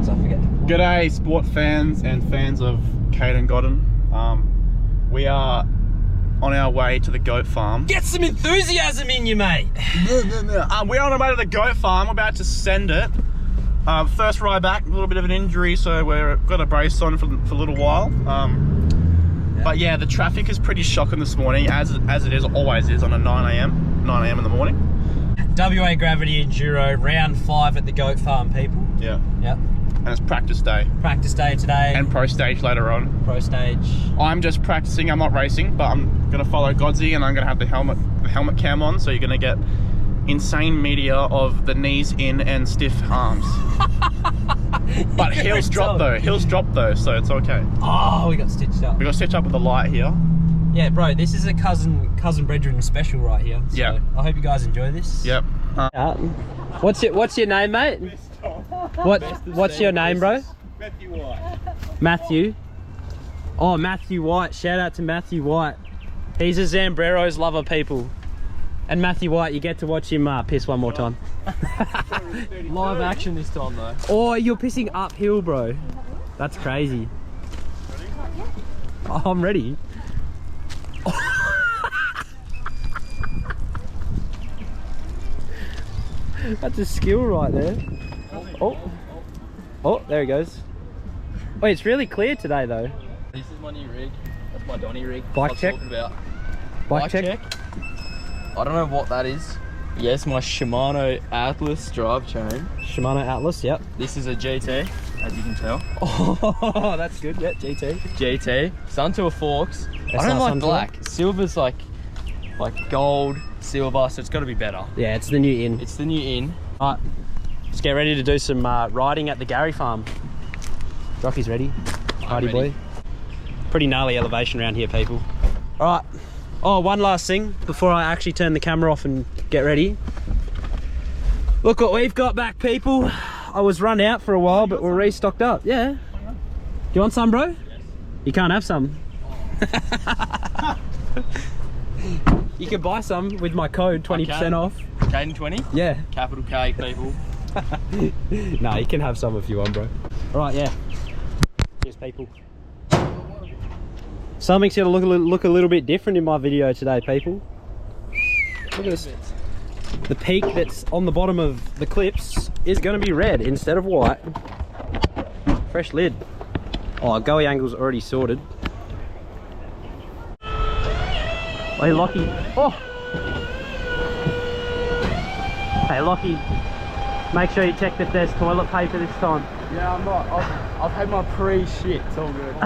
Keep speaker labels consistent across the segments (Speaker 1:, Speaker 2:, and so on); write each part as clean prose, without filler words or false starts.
Speaker 1: once I forget.
Speaker 2: G'day sport fans and fans of Kaiden Godden. We are on our way to the goat farm.
Speaker 1: Get some enthusiasm in you, mate.
Speaker 2: We're on our way to the goat farm. We're about to send it. First ride back, a little bit of an injury, so we've got a brace on for a little while. But yeah, the traffic is pretty shocking this morning, as it always is on a 9 a.m. in the morning.
Speaker 1: WA Gravity Enduro, round 5 at the goat farm, people.
Speaker 2: Yeah.
Speaker 1: Yep.
Speaker 2: And it's practice day.
Speaker 1: Practice day today.
Speaker 2: And pro stage later on.
Speaker 1: Pro stage.
Speaker 2: I'm just practicing, I'm not racing, but I'm gonna follow Godsy and I'm gonna have the helmet cam on, so you're gonna get insane media of the knees in and stiff arms. But heels drop though, so it's okay.
Speaker 1: Oh, we got stitched up.
Speaker 2: We got stitched up with the light here.
Speaker 1: Yeah, bro, this is a cousin brethren special right here. So
Speaker 2: yeah.
Speaker 1: I hope you guys enjoy this.
Speaker 2: Yep.
Speaker 1: What's your name, mate? What's your name, bro?
Speaker 3: Matthew White.
Speaker 1: Matthew. Oh, Matthew White. Shout out to Matthew White. He's a Zambreros lover, people. And Matthew White, you get to watch him piss one more time.
Speaker 3: Live action this time though.
Speaker 1: Oh, you're pissing uphill, bro. That's crazy. Oh, I'm ready. That's a skill right there. Oh, there he goes. Wait, it's really clear today though.
Speaker 3: This is my new rig. That's my Donny rig.
Speaker 1: Bike check. Bike check.
Speaker 3: I don't know what that is. Yes, my Shimano Atlas drive chain.
Speaker 1: Shimano Atlas, yep.
Speaker 3: This is a GT, as you can tell.
Speaker 1: Oh, that's good. Yeah, GT.
Speaker 3: GT. Suntour forks. I don't like black. Silver's like gold, silver, so it's got to be better.
Speaker 1: Yeah, it's the new in.
Speaker 3: It's the new in.
Speaker 1: Alright, let's get ready to do some riding at the Gary farm. Rocky's ready. Party boy. Pretty gnarly elevation around here, people. Alright. Oh, one last thing before I actually turn the camera off and get ready. Look what we've got back, people. I was run out for a while, but we're restocked up. Yeah. Do you want some, bro? Yes. You can't have some. You can buy some with my code, 20% off.
Speaker 3: Kaiden 20?
Speaker 1: Yeah.
Speaker 3: Capital K, people.
Speaker 1: No, you can have some if you want, bro. Alright, yeah. Cheers, people. Something's gonna look a little bit different in my video today, people. Look at this. The peak that's on the bottom of the clips is gonna be red instead of white. Fresh lid. Oh, goey angle's already sorted. Hey, Lockie. Oh! Hey, Lockie. Make sure you check if there's toilet paper this time.
Speaker 3: Yeah, I'm not. I've had my pre-shit. It's all good.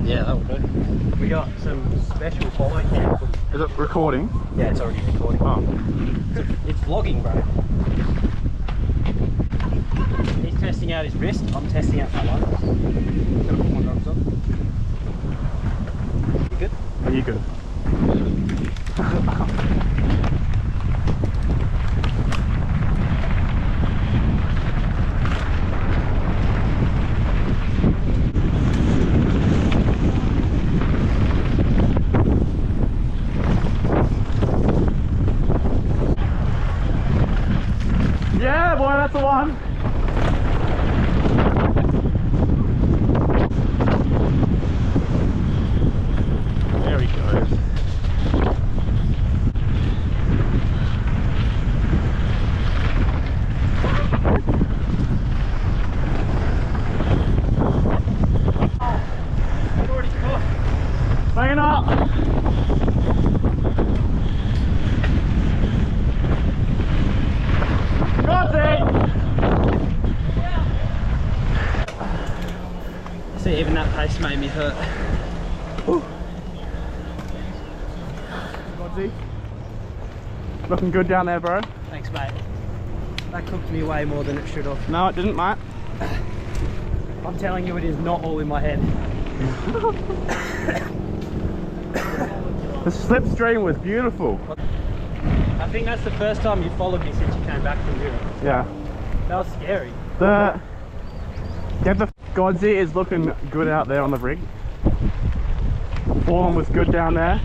Speaker 1: Yeah, that will do. We got some special follow cam.
Speaker 2: Is it recording?
Speaker 1: Yeah, it's already recording.
Speaker 2: Oh.
Speaker 1: It's vlogging, bro. He's testing out his wrist. I'm testing out my lungs. Gotta put my gloves on. You good?
Speaker 2: Are you good? Yeah, boy, that's the one. There he goes. Hanging up.
Speaker 1: See, even that pace made me hurt.
Speaker 2: Godsy. Looking good down there, bro.
Speaker 1: Thanks, mate. That cooked me way more than it should have.
Speaker 2: No, it didn't, mate.
Speaker 1: I'm telling you, it is not all in my head.
Speaker 2: The slipstream was beautiful.
Speaker 1: I think that's the first time you followed me since you came back from Europe.
Speaker 2: Yeah.
Speaker 1: That was scary.
Speaker 2: The Godsy is looking good out there on the rig. Form was good down there.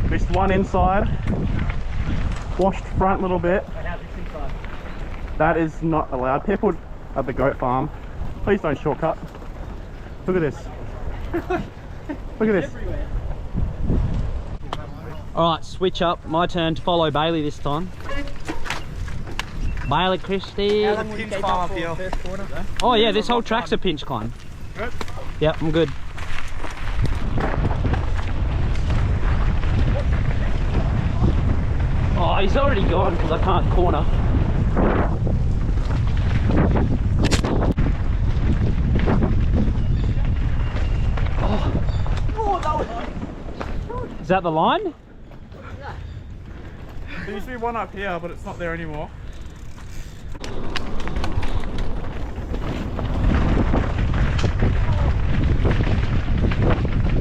Speaker 2: Missed one inside. Washed front a little bit.
Speaker 1: How's this inside?
Speaker 2: That is not allowed. People at the goat farm, please don't shortcut. Look at this. Look at this.
Speaker 1: Alright, switch up. My turn to follow Bailey this time. Bailey Christie. Oh yeah, this whole track's a pinch climb.
Speaker 2: Good?
Speaker 1: Yep, I'm good. Oh, he's already gone because I can't corner. Is that the line?
Speaker 2: There used to be one up here, but it's not there anymore.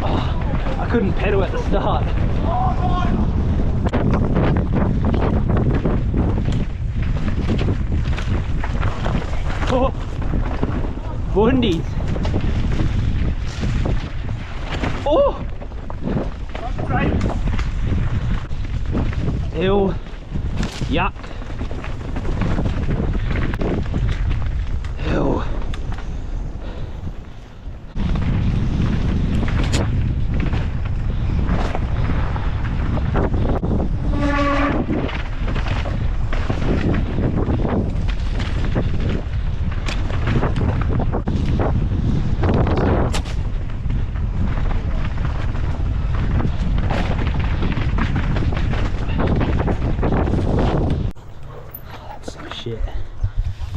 Speaker 1: Oh, I couldn't pedal at the start. Oh, bundies. Oh! Ew. Yuck. Ew. Shit.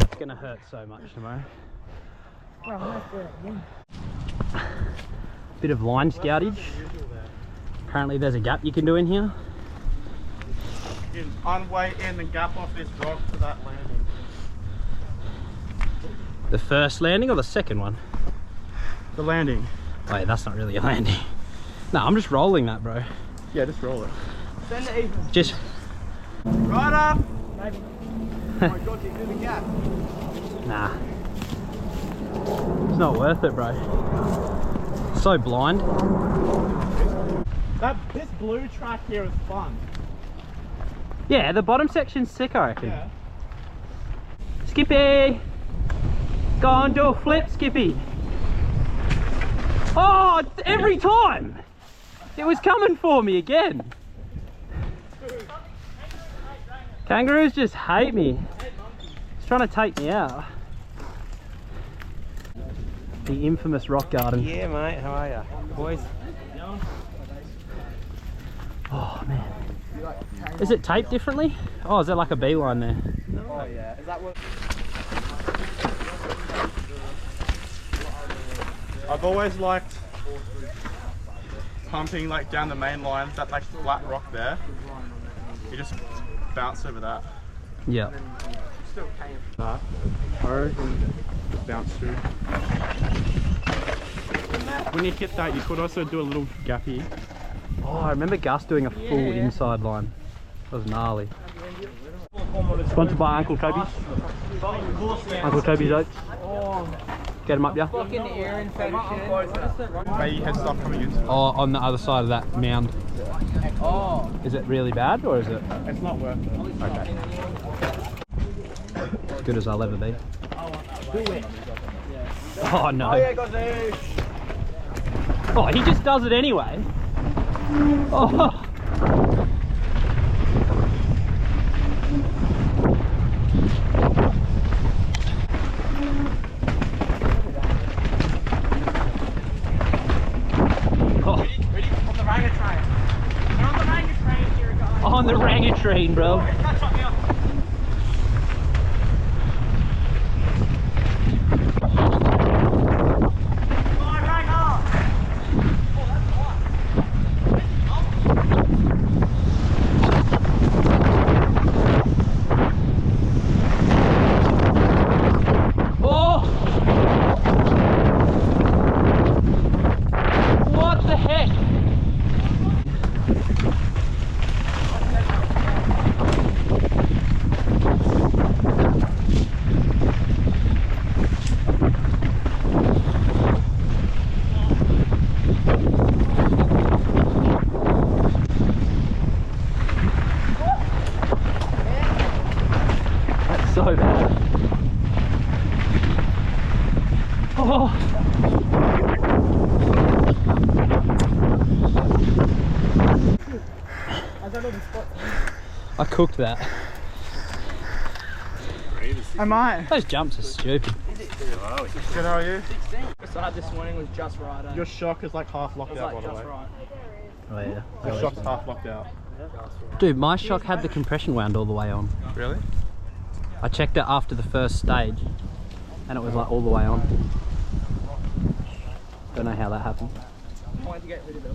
Speaker 1: It's gonna hurt so much tomorrow. Bit of line scoutage. Apparently there's a gap you can do in here.
Speaker 2: You can unweight in and gap off this rock to that landing.
Speaker 1: The first landing or the second one?
Speaker 2: The landing.
Speaker 1: Wait, that's not really a landing. No, I'm just rolling that, bro.
Speaker 2: Yeah, just roll it.
Speaker 4: Send it even.
Speaker 1: Just...
Speaker 2: Right up!
Speaker 4: Maybe. Oh my god, you do the gap.
Speaker 1: Nah. It's not worth it, bro. So blind.
Speaker 2: This blue track here is fun.
Speaker 1: Yeah, the bottom section's sick, I reckon.
Speaker 2: Yeah.
Speaker 1: Skippy! Go on, do a flip, Skippy. Oh, every time! It was coming for me again. Kangaroos just hate me. It's trying to take me out. The infamous rock garden.
Speaker 4: Yeah, mate, how are ya? Boys?
Speaker 1: Oh, man. Is it taped differently? Oh, is there like a beeline there?
Speaker 4: Oh, yeah. Is that what?
Speaker 2: I've always liked pumping like down the main line, that like flat rock there. You just bounce over that.
Speaker 1: Yeah.
Speaker 2: Bounce through. When you hit that, you could also do a little gappy.
Speaker 1: Oh, I remember Gus doing a full inside line. That was gnarly. Sponsored by Uncle Toby's. Uncle Toby's Oats. Get him up, yeah?
Speaker 4: Fucking air infection.
Speaker 2: Maybe you had stuff coming in.
Speaker 1: Oh, on the other side of that mound.
Speaker 4: Oh.
Speaker 1: Is it really bad or is it
Speaker 2: It's not worth it.
Speaker 1: okay? As good as I'll ever be. Oh no.
Speaker 4: Oh, yeah, got this.
Speaker 1: Oh, he just does it anyway. Oh. On the rangatrain, bro. Oh! What the heck? Oh. I cooked that.
Speaker 2: I might.
Speaker 1: Those jumps are stupid.
Speaker 2: Good, how are you?
Speaker 4: The start this morning was just right.
Speaker 2: Your shock is like half locked out, by the way.
Speaker 4: Right.
Speaker 1: Oh yeah.
Speaker 2: Your shock's half locked out.
Speaker 1: Dude, my shock had the compression wound all the way on.
Speaker 2: Really?
Speaker 1: I checked it after the first stage and it was like all the way on. Don't know how that happened.
Speaker 4: I wanted to get rid of it.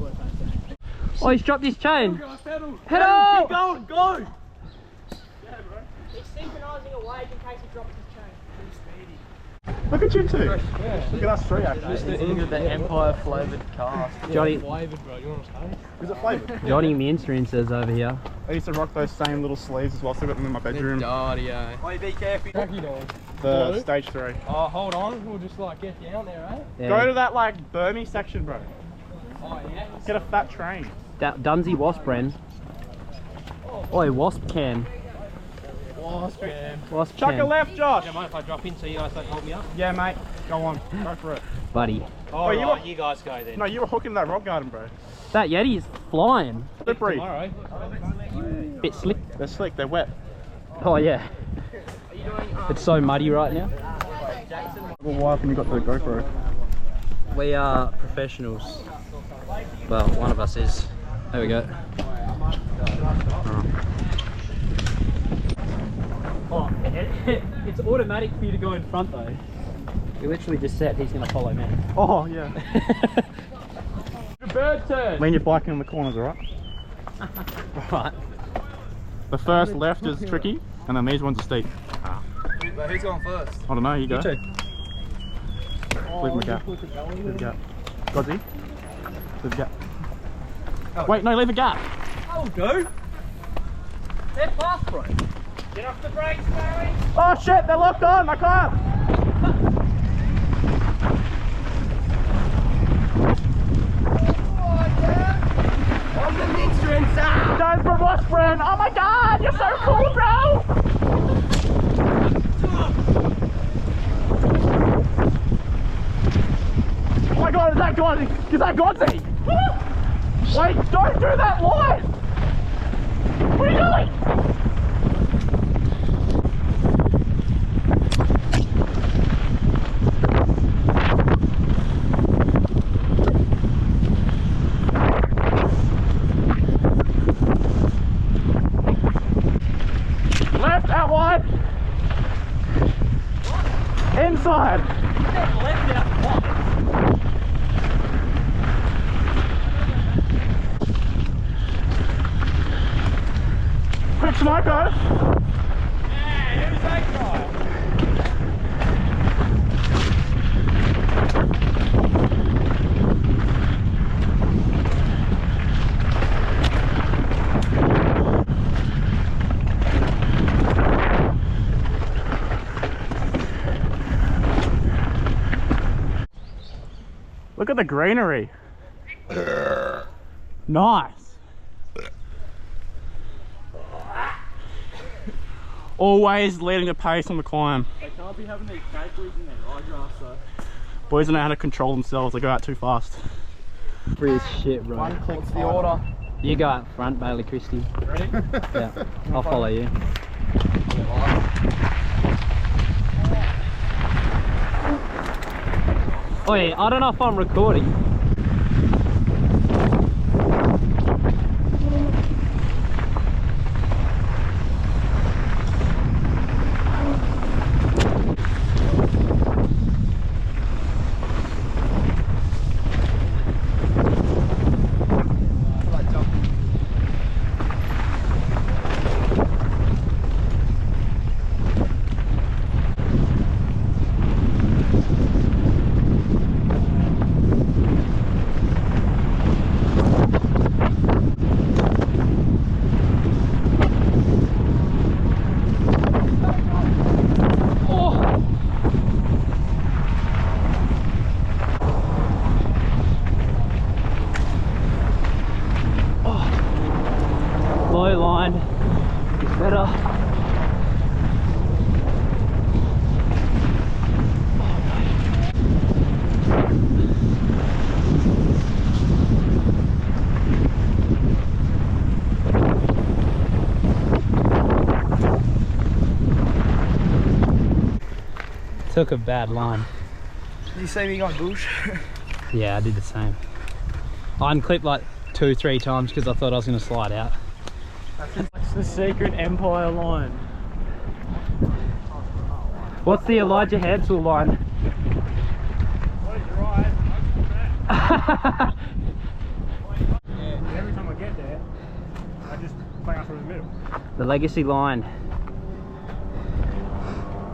Speaker 1: Oh, he's dropped his chain.
Speaker 4: Pedal.
Speaker 1: Pedal!
Speaker 4: Keep going, go! He's synchronising a wave in case he drops his chain.
Speaker 2: Look at you two. Look at us three, actually.
Speaker 3: Just thinking of the Empire flavoured cast.
Speaker 1: Johnny,
Speaker 3: Flavoured, bro. You want to say?
Speaker 2: Is it flavoured?
Speaker 1: Johnny Mainstream says over here.
Speaker 2: I used to rock those same little sleeves as well. Still got them in my bedroom.
Speaker 3: Dirty, eh?
Speaker 4: Wait, be careful.
Speaker 3: Jackie dog.
Speaker 2: The stage 3.
Speaker 3: Oh, hold on. We'll just like get down there, eh?
Speaker 1: Yeah.
Speaker 2: Go to that like Burmy section, bro.
Speaker 3: Oh, yeah.
Speaker 2: Get a fat train.
Speaker 1: Dunsey Wasp Bren. Oi, Wasp can.
Speaker 3: Wasp, man.
Speaker 1: Wasp
Speaker 2: Chuck
Speaker 1: can.
Speaker 2: a left, Josh.
Speaker 3: Don't mind if I drop in so you guys don't hold me up?
Speaker 2: Yeah, mate. Go on. Go for it.
Speaker 1: Buddy.
Speaker 2: Oh, you were,
Speaker 3: you guys go then.
Speaker 2: no, you were hooking that rock garden, bro.
Speaker 1: That Yeti's flying.
Speaker 2: Slippery.
Speaker 3: Tomorrow.
Speaker 1: Bit slick.
Speaker 2: They're slick. They're wet.
Speaker 1: Oh yeah. It's so muddy right now.
Speaker 2: Well, why haven't you got the GoPro?
Speaker 1: We are professionals. Well, one of us is. There we go. Oh, it's automatic for you to go in front though. We literally just said he's going to follow me.
Speaker 2: Oh, yeah.
Speaker 3: Bird turn.
Speaker 2: Lean your bike in the corners, alright?
Speaker 1: Right.
Speaker 2: The first left is tricky, and then these ones are steep.
Speaker 4: But who's going first?
Speaker 2: I don't know, you go.
Speaker 1: You too.
Speaker 2: Leave the gap. Leave the gap. Godzy? Leave the gap. Wait, no, leave a gap.
Speaker 4: Oh, go. They're fast, bro. Get off the brakes, Barry.
Speaker 2: Oh shit, they're locked on, I can't. Guys from Westbrand, oh my god, you're so cool, bro! Oh my god, is that Godden? Is that Godzy? Wait, don't do that live! What are you doing? Left out wide. Inside.
Speaker 4: Left out wide.
Speaker 2: Quick smoko.
Speaker 4: Hey, who's that guy?
Speaker 2: Look at the greenery. Nice. Always leading the pace on the climb.
Speaker 4: They can't be having these caperies in their ryegrass though.
Speaker 2: Boys don't know how to control themselves, they go out too fast.
Speaker 1: Free as shit, bro.
Speaker 4: One click's the order.
Speaker 1: You go up front, Bailey Christie.
Speaker 4: Ready?
Speaker 1: Yeah, I'll follow you. Oh yeah, I don't know if I'm recording. took a bad line.
Speaker 3: Did you see me on bush?
Speaker 1: Yeah, I did the same. I unclipped like 2-3 times because I thought I was going to slide out.
Speaker 3: That's the secret Empire line.
Speaker 1: What's the Elijah Hansel line?
Speaker 4: Every time I get there, I just play out through the middle.
Speaker 1: The legacy line.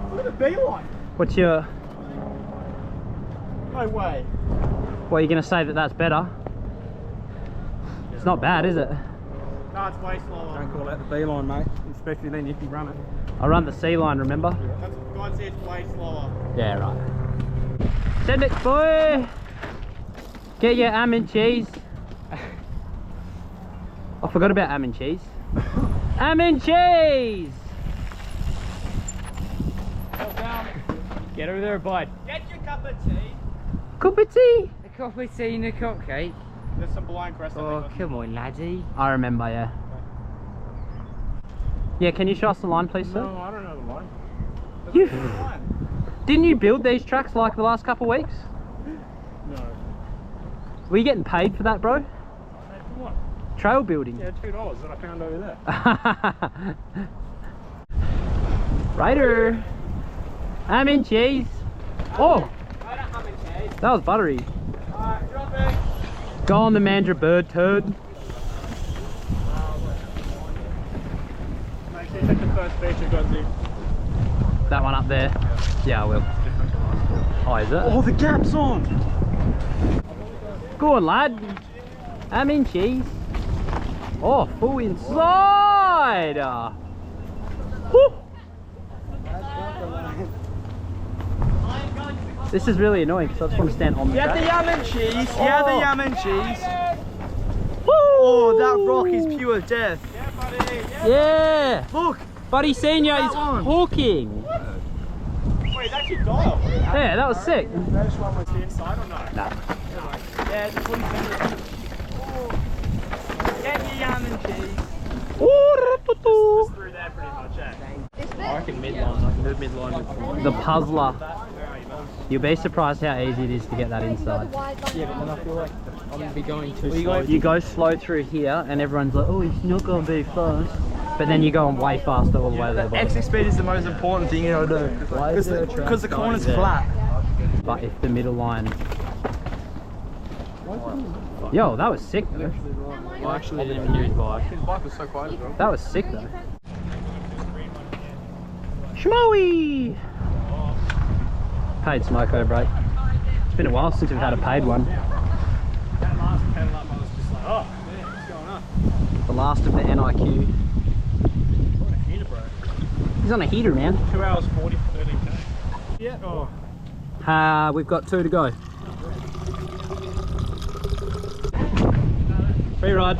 Speaker 2: Look at the beeline.
Speaker 1: What's your...
Speaker 2: No way.
Speaker 1: What, are you going to say that that's better? It's not bad, is it?
Speaker 2: No, it's way slower.
Speaker 4: Don't call that the beeline, mate. Especially then if you run it.
Speaker 1: I run the C line, remember?
Speaker 2: That's, God said it's way slower.
Speaker 1: Yeah, right. Send it, boy! Get your ham and cheese. I forgot about ham and cheese. Ham and cheese!
Speaker 3: Get over there, bud.
Speaker 2: Get your cup of tea.
Speaker 1: Cup of tea?
Speaker 3: A coffee tea and a cupcake.
Speaker 2: There's some blind crest.
Speaker 3: Oh, come on, laddie.
Speaker 1: I remember, yeah. Yeah, can you show us the line, please, sir?
Speaker 4: No, I don't know the line.
Speaker 1: You... Didn't you build these tracks like the last couple of weeks?
Speaker 4: No.
Speaker 1: Were you getting paid for that, bro?
Speaker 4: Hey, for what?
Speaker 1: Trail building.
Speaker 4: Yeah, $2 that I found over there.
Speaker 1: Righter. Ham and cheese. Oh, that was buttery.
Speaker 2: Alright, drop it.
Speaker 1: Go on the Mandra bird turd.
Speaker 4: Make sure you take the first feature, Godden.
Speaker 1: That one up there. Yeah, I will. Oh, is it?
Speaker 4: Oh, the gap's on!
Speaker 1: Go on, lad. Ham and cheese. Oh, full inside. Woo. This is really annoying because I just want to stand on the track.
Speaker 3: yam and cheese. Yeah, the yam and cheese.
Speaker 1: Woo.
Speaker 3: Oh, that rock is pure death.
Speaker 2: Yeah, buddy.
Speaker 1: Yeah.
Speaker 3: Look.
Speaker 1: Buddy Senior is
Speaker 3: one.
Speaker 1: hooking.
Speaker 2: Wait, it's actually dialed.
Speaker 1: Yeah, that was sick.
Speaker 2: This one was the inside or no?
Speaker 1: Nah.
Speaker 3: Yeah, just put it Get your yam and cheese.
Speaker 2: Through there pretty much, yeah.
Speaker 3: I reckon midline. I can do midline with
Speaker 1: The puzzler. You'll be surprised how easy it is to get that inside.
Speaker 3: Yeah, but then I feel like I'm going to be going too slow.
Speaker 1: You go slow through here and everyone's like, oh, it's not going to be fast. But then you're going way faster all the way to the bottom.
Speaker 3: Exit speed is the most important thing you do. Because the corner's flat.
Speaker 1: But if the middle line... Yo, that was sick though.
Speaker 3: I actually didn't even hear his bike.
Speaker 4: His bike was so quiet as well.
Speaker 1: That was sick though. Schmoey! Paid smoko break. It's been a while since we've had a paid one.
Speaker 4: That last pedal up, I was just like, oh, man, what's going on?
Speaker 1: The last of the NIQ.
Speaker 4: What a heater, bro.
Speaker 1: He's on a heater, man.
Speaker 4: 2 hours 40 for 13k. Yeah, oh.
Speaker 1: We've got 2 to go. Free ride.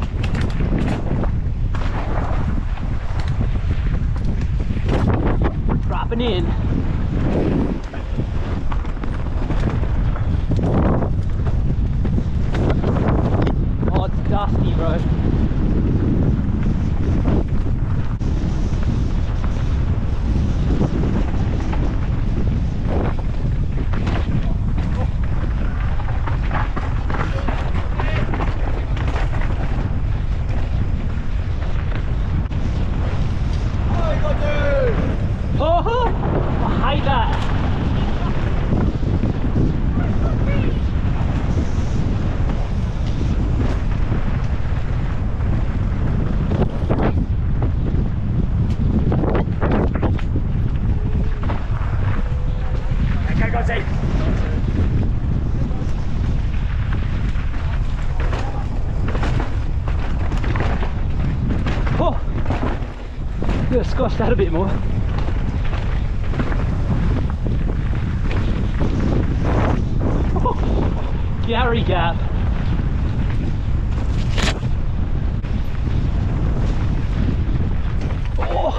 Speaker 1: Dropping in. Oh, it's dusty, bro. Oh, I hate that.
Speaker 4: Okay, go see.
Speaker 1: Oh, gotta squash that a bit more. Gary Gap. Oh.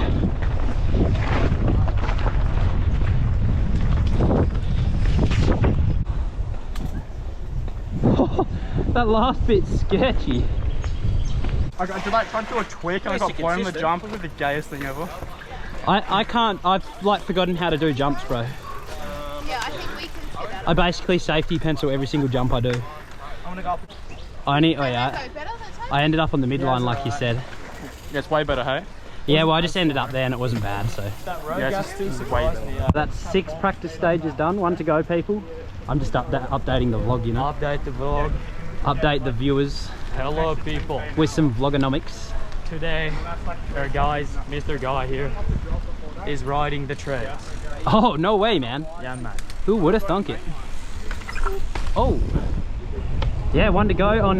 Speaker 1: Oh, that last bit's sketchy.
Speaker 2: I did like try to do a tweak and I got blown the jump. It was the gayest thing ever.
Speaker 1: I can't, I've like forgotten how to do jumps, bro. I basically safety pencil every single jump I do.
Speaker 2: I want to go up.
Speaker 1: I ended up on the midline like you said.
Speaker 2: Yeah, it's way better, hey?
Speaker 1: Yeah, well I just ended up there and it wasn't bad, so.
Speaker 2: Yeah, it's just way better.
Speaker 1: That's 6 practice stages done, 1 to go people. I'm just updating the vlog, you know.
Speaker 3: Update the vlog.
Speaker 1: Update the viewers
Speaker 3: Hello people.
Speaker 1: with some vlogonomics.
Speaker 3: Today, our guys, Mr. Guy here, is riding the trails.
Speaker 1: Oh, no way, man.
Speaker 3: Yeah, man.
Speaker 1: Who would have thunk it? Oh. Yeah, 1 to go on,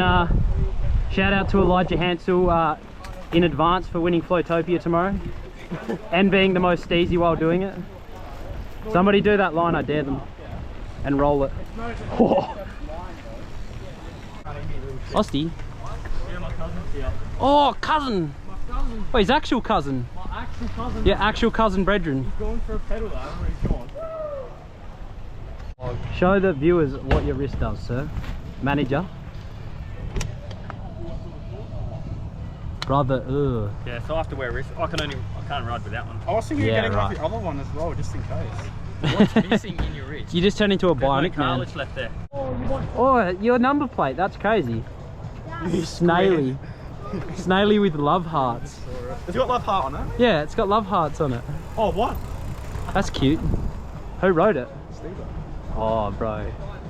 Speaker 1: shout out to Elijah Hansel in advance for winning Flowtopia tomorrow. And being the most steezy while doing it. Somebody do that line, I dare them. And roll it. Oh. Osty. Oh, cousin. Oh, his actual cousin.
Speaker 3: My actual cousin.
Speaker 1: Yeah, actual cousin brethren.
Speaker 3: He's going for a pedal though, I don't know where he's going.
Speaker 1: Show the viewers what your wrist does, sir. Manager. Brother, ugh.
Speaker 3: Yeah, so I have to wear a wrist. I can't ride with that one.
Speaker 2: I was thinking
Speaker 1: Yeah,
Speaker 2: of getting
Speaker 1: right.
Speaker 2: off the other one as well, just in case.
Speaker 3: What's missing in your wrist?
Speaker 1: You just turned into a
Speaker 3: There's no
Speaker 1: bionic man.
Speaker 3: cartilage left there.
Speaker 1: Oh, your number plate, that's crazy. Snaily. Snaily with love hearts.
Speaker 2: It's got love heart on it.
Speaker 1: Yeah, it's got love hearts on it.
Speaker 2: Oh, what?
Speaker 1: That's cute. Who wrote it?
Speaker 2: Steve.
Speaker 1: Oh, bro.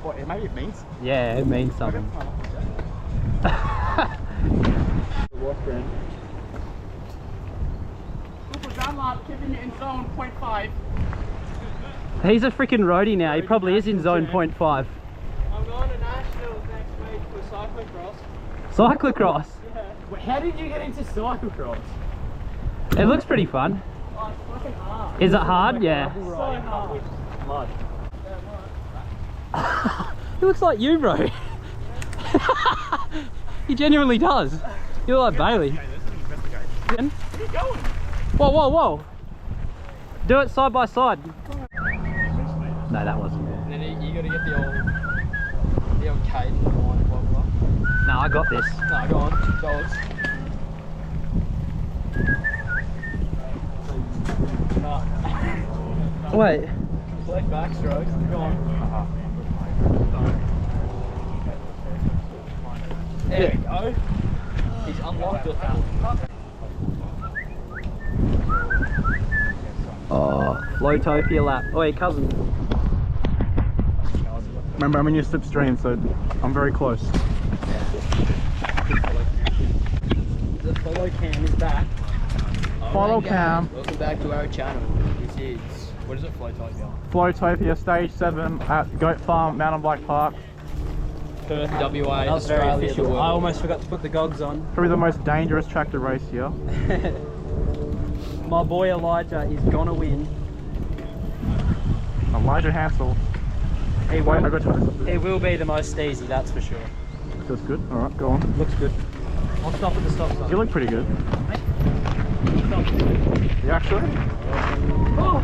Speaker 2: What, maybe it means?
Speaker 1: Yeah, it means something.
Speaker 2: Super Dunlop keeping it in zone 0.5.
Speaker 1: He's a freaking roadie now. He probably is in zone 0.5.
Speaker 4: I'm going to Nationals next week for cyclocross.
Speaker 1: Cyclocross.
Speaker 3: How did you get into cyclocross?
Speaker 1: It looks pretty fun.
Speaker 4: Oh, it's fucking hard.
Speaker 1: Is it hard? Yeah.
Speaker 4: It's so hard.
Speaker 3: Mud.
Speaker 1: He looks like you, bro. He genuinely does. You look like Bailey.
Speaker 2: Where are you going?
Speaker 1: Whoa, whoa, whoa. Do it side by side. No, that wasn't it.
Speaker 3: And then you gotta get the old Kaiden line, blah blah.
Speaker 1: No, I got this.
Speaker 3: No, go on. Dogs.
Speaker 1: Wait.
Speaker 3: Complete backstroke. Go on. There we go. He's unlocked it.
Speaker 1: Oh, Flowtopia lap. Oh, wait, cousin.
Speaker 2: Remember, I'm in your slipstream, so I'm very close.
Speaker 1: The follow cam is back.
Speaker 2: Follow
Speaker 3: Alright,
Speaker 2: cam.
Speaker 3: guys, welcome back to our channel. This is, what is it, Flowtopia?
Speaker 2: Flowtopia Stage 7 at Goat Farm, Mountain Bike Park.
Speaker 3: Perth, WA,
Speaker 1: That was very
Speaker 3: Australia, the
Speaker 1: official.
Speaker 3: world.
Speaker 1: I almost forgot to put the gogs on.
Speaker 2: Probably the most dangerous track to race here.
Speaker 1: My boy Elijah is gonna win.
Speaker 2: Elijah Hansel.
Speaker 1: He
Speaker 2: Wait, I
Speaker 1: will,
Speaker 2: got to.
Speaker 1: he will be the most easy, that's for sure.
Speaker 2: Feels good. Alright, go on.
Speaker 1: Looks good. I'll stop at the stop sign.
Speaker 2: You look pretty good. You actually?
Speaker 1: Oh.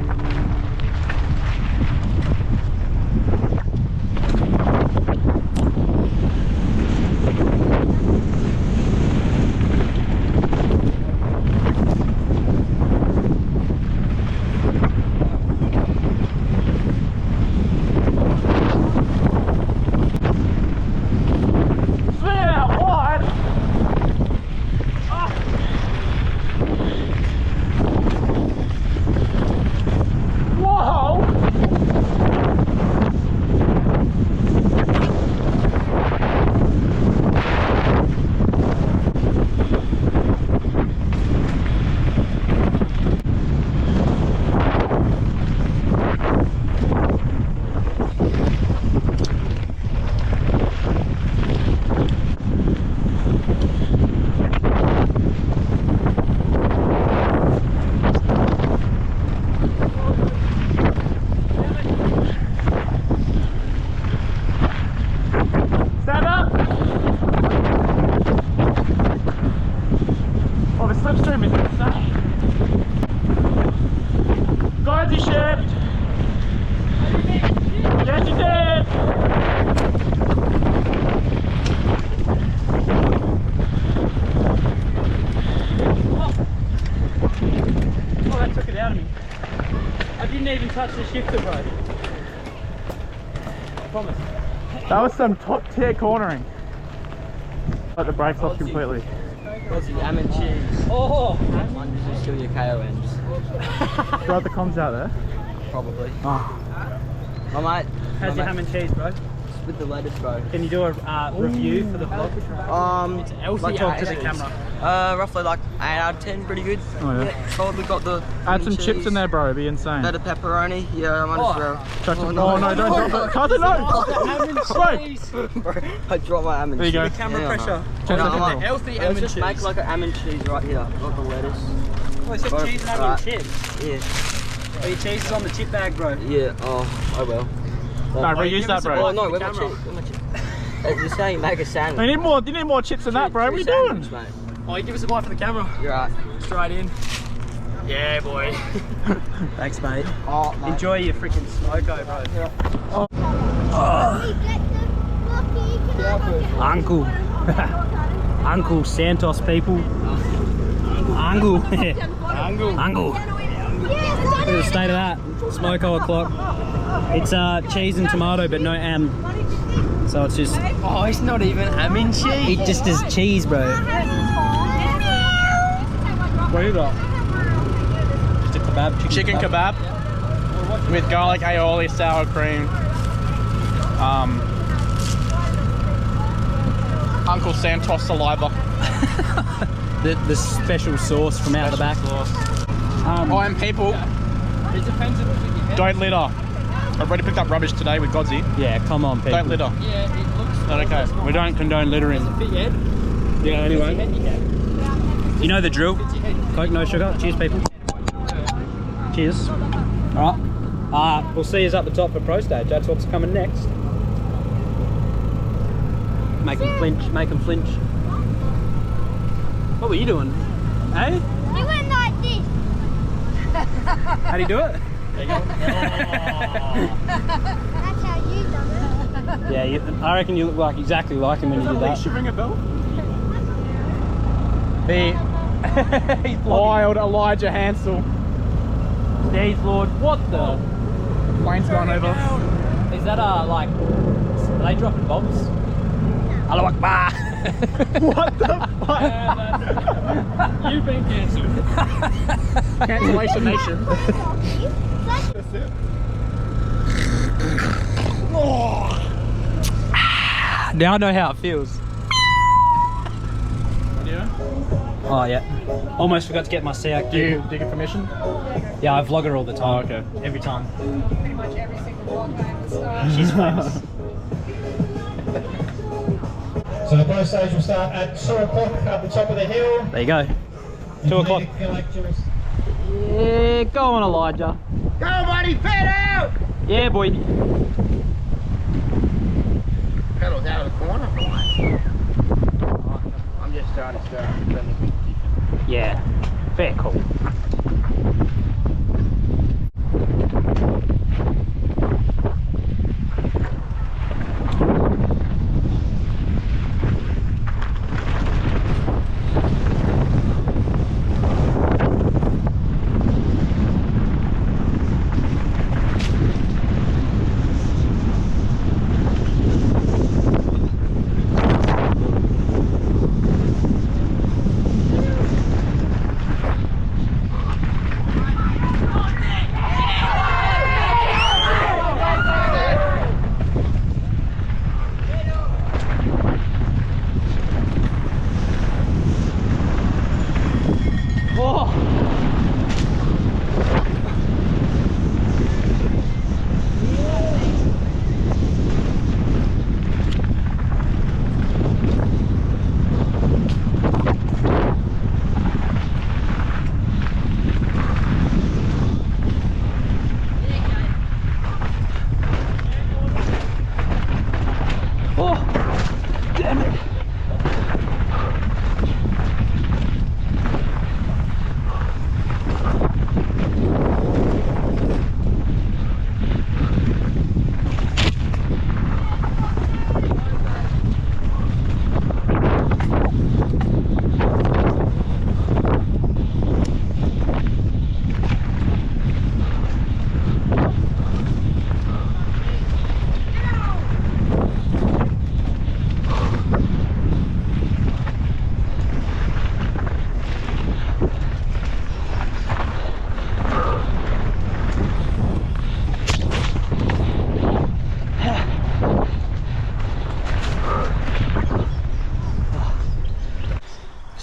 Speaker 1: Touch the shifter, bro. promise.
Speaker 2: That was some top tier cornering. Let the brakes off completely.
Speaker 3: What's the ham and cheese?
Speaker 1: Oh!
Speaker 3: One just steal your KOMs.
Speaker 2: Got the comms out there.
Speaker 3: Probably.
Speaker 2: Oh.
Speaker 3: My mate.
Speaker 1: How's your ham and cheese, bro?
Speaker 3: With the lettuce, bro.
Speaker 1: Can you do a review for the vlog?
Speaker 3: Like
Speaker 1: Talk to the camera.
Speaker 3: Roughly like 8 out of 10, pretty good.
Speaker 2: Oh, yeah.
Speaker 3: Probably got the
Speaker 2: Add some chips in there, bro. It'd be insane.
Speaker 3: Better pepperoni. Yeah, I might as well.
Speaker 2: Chuck some, oh no, don't drop it. Cousin, no!
Speaker 1: Ham and cheese!
Speaker 3: I dropped my ham and cheese.
Speaker 2: There you go.
Speaker 1: Camera pressure.
Speaker 3: Healthy ham and cheese. Make like a ham and cheese right here. Got the lettuce.
Speaker 1: Oh, it's just cheese and onion chips.
Speaker 3: Yeah.
Speaker 1: Oh, your cheese is on the chip bag, bro.
Speaker 3: Yeah. Oh, I will.
Speaker 2: No, reuse that, bro.
Speaker 3: Oh no, where's my cheese? Where's my cheese? You're saying make a sandwich.
Speaker 2: You need more chips than that, bro. What are you doing?
Speaker 3: Mate.
Speaker 1: Oh, you give us a bite for the camera.
Speaker 3: You're right.
Speaker 1: Straight in. Yeah, boy. Thanks, mate.
Speaker 3: Oh, mate.
Speaker 1: Enjoy your freaking smoko, bro. Uncle. Uncle Santos, people. Uncle. Uncle. Look at the state of that. Smoko o'clock. It's cheese and tomato, but no ham. So it's just.
Speaker 3: Oh, it's not even ham and cheese.
Speaker 1: It just is cheese, bro.
Speaker 2: What you got?
Speaker 1: Just a kebab.
Speaker 2: Chicken kebab with garlic aioli, sour cream. Uncle Santos saliva.
Speaker 1: The special sauce from out the back.
Speaker 2: And people, don't litter. I've already picked up rubbish today with Godsy.
Speaker 1: Yeah, come on, people.
Speaker 2: Don't litter.
Speaker 3: Yeah, it looks.
Speaker 2: Not okay. We don't condone littering.
Speaker 1: Yeah, anyway. You know the drill. Coke, no sugar. Cheers, people. Cheers. All right. We'll see you up the top for Pro Stage. That's what's coming next. Make them flinch. Make them flinch. What were you doing? Hey?
Speaker 5: You went like this.
Speaker 1: How do you do it?
Speaker 5: That's how you done it.
Speaker 1: Yeah, I reckon you look like exactly like him when you did that.
Speaker 2: Should ring a bell.
Speaker 1: He's
Speaker 2: Wild Elijah Hansel.
Speaker 1: Stage Lord. What the?
Speaker 2: Plane's gone over.
Speaker 1: Is that like? Are they dropping bombs? Allahu Akbar.
Speaker 2: What the fuck?
Speaker 1: You've been cancelled.
Speaker 2: Cancellation Nation. That's it.
Speaker 1: Now I know how it feels.
Speaker 2: Yeah.
Speaker 1: Oh yeah. Almost forgot to get my sea
Speaker 2: Do you get permission?
Speaker 1: Yeah, I vlog her all the time.
Speaker 2: Oh, okay.
Speaker 1: Every time.
Speaker 6: Pretty much every single vlog I ever start.
Speaker 1: She's famous.
Speaker 7: So the Pro Stage will start at 2 o'clock at the top of the hill.
Speaker 1: There you go. 2 o'clock. Yeah, go on, Elijah.
Speaker 7: Go, buddy, pedal!
Speaker 1: Yeah, boy.
Speaker 7: Pedals out of the corner. I'm just trying to start.
Speaker 1: Yeah, fair call.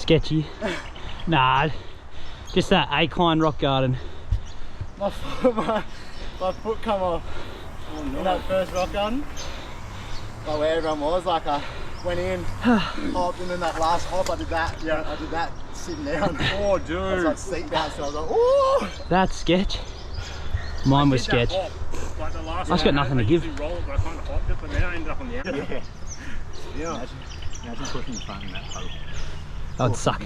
Speaker 1: Sketchy. Nah, just that Akline rock garden.
Speaker 3: My foot come off in that first rock garden. Like where everyone was, like I went in, hopped, and then that last hop I did that. Yeah, I did that sitting down. Oh, dude. I was like seat bouncing. I was like, ooh.
Speaker 1: That's sketch. Mine was sketch.
Speaker 4: Like the last
Speaker 1: I just got nothing to give.
Speaker 4: roll it, but I kind of hopped it, but then I ended up on the outside.
Speaker 3: Yeah. Imagine pushing the front in that puddle.
Speaker 1: That would suck.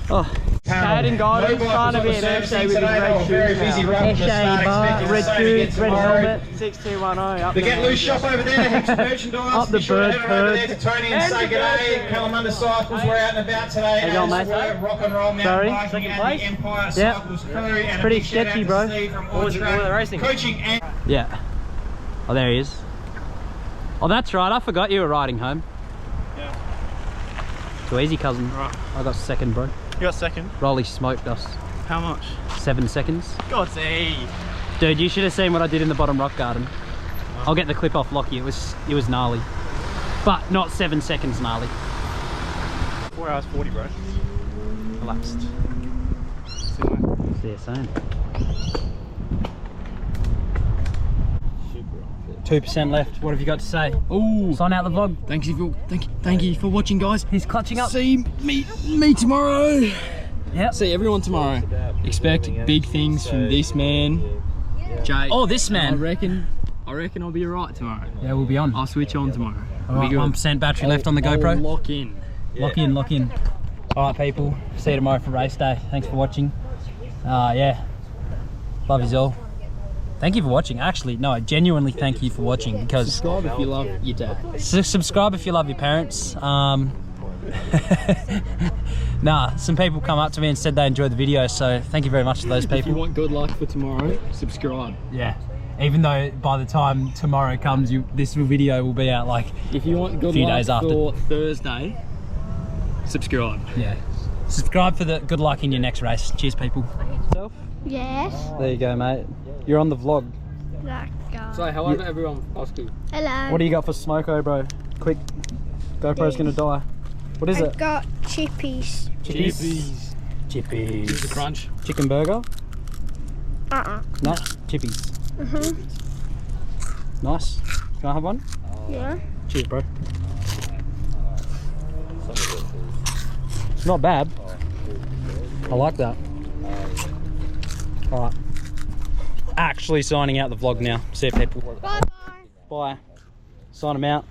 Speaker 1: Oh, Kaiden Godden trying to be an Eshay with his red shoes. Eshay bar, red shoes, red helmet, 6210 up
Speaker 7: The
Speaker 1: the
Speaker 7: Get Loose shop over there, heaps of merchandise.
Speaker 1: Up the
Speaker 7: Be sure to
Speaker 1: bird
Speaker 7: head over there
Speaker 1: herd.
Speaker 7: to Tony and say g'day. Kalamunda Cycles, we're out and about today.
Speaker 1: How you going,
Speaker 7: As
Speaker 1: mate?
Speaker 7: were Rock and Roll Mountain
Speaker 1: Sorry?
Speaker 7: Biking
Speaker 1: Second
Speaker 7: and
Speaker 1: place?
Speaker 7: the Empire
Speaker 1: Yep.
Speaker 7: Cycles crew. And
Speaker 1: Pretty
Speaker 7: a big shout out
Speaker 1: sketchy,
Speaker 7: to
Speaker 1: bro.
Speaker 7: Steve from
Speaker 4: What was the racing?
Speaker 7: Coaching and
Speaker 1: Yeah. Oh, there he is. Oh, that's right. I forgot you were riding home.
Speaker 2: Yeah.
Speaker 1: Too easy, cousin.
Speaker 2: Right.
Speaker 1: I got second, bro.
Speaker 2: You got second.
Speaker 1: Rolly smoked us.
Speaker 2: How much?
Speaker 1: 7 seconds.
Speaker 2: God's sake.
Speaker 1: Dude, you should have seen what I did in the bottom rock garden. I'll get the clip off Lockie. It was gnarly. But not 7 seconds gnarly.
Speaker 2: 4 hours 40, bro.
Speaker 1: Relaxed. Yeah, same. 2% left. What have you got to say?
Speaker 3: Ooh.
Speaker 1: Sign out the vlog.
Speaker 3: Thank you for watching, guys.
Speaker 1: He's clutching up.
Speaker 3: See me tomorrow.
Speaker 1: Yep.
Speaker 3: See everyone tomorrow. Expect big things from this man, Jay.
Speaker 1: Oh, this man.
Speaker 3: I reckon I'll be alright tomorrow.
Speaker 1: Yeah, we'll be on.
Speaker 3: I'll switch on tomorrow.
Speaker 1: All right, 1% battery left on the GoPro.
Speaker 3: I'll lock in.
Speaker 1: Lock in, lock in. All right, people. See you tomorrow for race day. Thanks for watching. Yeah. Love you all. Thank you for watching. Actually, no, genuinely thank you for watching because
Speaker 3: Subscribe if you love your dad.
Speaker 1: subscribe if you love your parents. Nah, some people come up to me and said they enjoyed the video, so thank you very much to those
Speaker 3: If you
Speaker 1: people.
Speaker 3: want good luck for tomorrow, subscribe.
Speaker 1: Yeah. Even though by the time tomorrow comes, this video will be out like
Speaker 3: If you want good
Speaker 1: Few
Speaker 3: luck
Speaker 1: days after.
Speaker 3: for Thursday, subscribe.
Speaker 1: yeah. Subscribe for the good luck in your next race. Cheers, people.
Speaker 5: Yes.
Speaker 1: There you go, mate. You're on the vlog.
Speaker 5: Let's go.
Speaker 3: Say hello to everyone. Oscar.
Speaker 5: Hello.
Speaker 1: What do you got for smoko, bro? Quick. GoPro's gonna die. What is
Speaker 5: I've
Speaker 1: it?
Speaker 5: got chippies.
Speaker 1: Chippies. Chippies.
Speaker 3: The crunch.
Speaker 1: Chicken burger? No, chippies. Nice. Can I have one?
Speaker 5: Yeah.
Speaker 1: Cheers, bro. It's not bad. I like that. Alright. Actually signing out the vlog now. See you, people.
Speaker 5: Bye bye.
Speaker 1: Bye. Sign them out.